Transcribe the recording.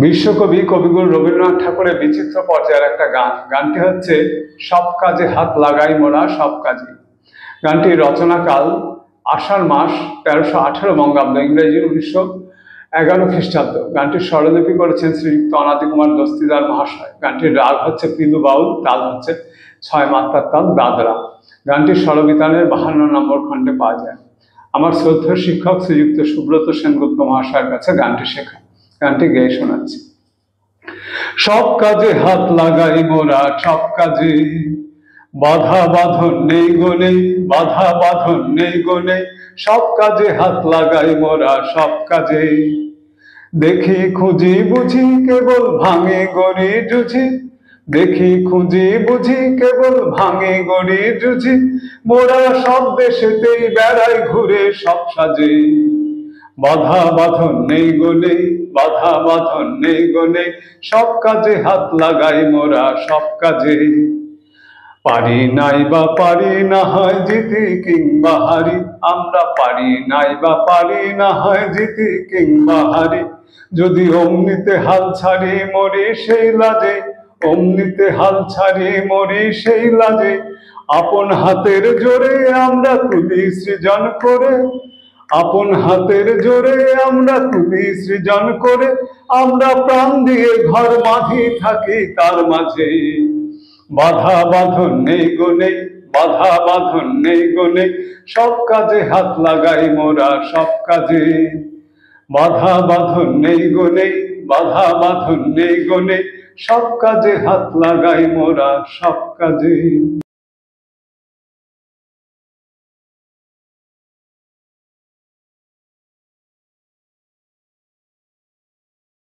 বিশ্বকবি কবিগুরু রবীন্দ্রনাথ ঠাকুরের বিচিত্র পর্যায়ের একটা গান। গানটি হচ্ছে সব কাজে হাত লাগাই মোরা সব কাজে। গানটির রচনাকাল আষাঢ় মাস 1318 বঙ্গাব্দ, ইংরেজি 1911 খ্রিস্টাব্দ। গানটির স্বরলিপি করেছেন শ্রীযুক্ত অনাদি কুমার দস্তিদার মহাশয়। গানটির রাগ হচ্ছে পিলু বাউল, তাল হচ্ছে 6 মাত্রার তাল দাদরা। গানটির স্বরবিতানের 52 নম্বর খণ্ডে পাওয়া যায়। আমার শ্রদ্ধেয় শিক্ষক শ্রীযুক্ত সুব্রত সেনগুপ্ত মহাশয়ের কাছে গানটি শেখা। গানটি গেয়ে শোনাচ্ছি। সব কাজে হাত লাগাই মোরা সব কাজে, বাধা বাঁধন নেই গনে, বাধা বাঁধন নেই গনে, সব কাজে হাত লাগাই মোরা সব কাজে। দেখি খুঁজি বুঝি কেবল ভাঙে গড়ি জুঝি, দেখি খুঁজি বুঝি কেবল ভাঙে গড়ি জুঝি, মোরা সব দেশেতেই বেড়াই ঘুরে সব সাজে। বাধা বাঁধন নেই গনে, বাধা বাঁধন নেই গনে, সব কাজে হাত লাগাই মোরা সব কাজে। পারি নাই বা পারি না হয় জিতি কিংবা হারি, আমরা পারি নাই বা পারি না হয় জিতি কিংবা হারি, যদি অমনিতে হাল ছাড়ি মরি সেই লাজে, অমনিতে হাল ছাড়ি মরি সেই লাজে। আপন হাতের জোরে আমরা তুলি সৃজন করে, আপন হাতের জোরে আমরা তুলি সৃজন করে, আমরা প্রাণ দিয়ে ঘর বাঁধি থাকি তার মাঝে। বাধা বাঁধন নেই গনে, বাধা বাঁধন নেই গনে, সব কাজে হাত লাগাই মোরা সব কাজে। বাধা বাঁধন নেই গনে, বাধা বাঁধন নেই গনে, সব কাজে হাত লাগাই মোরা সব কাজে।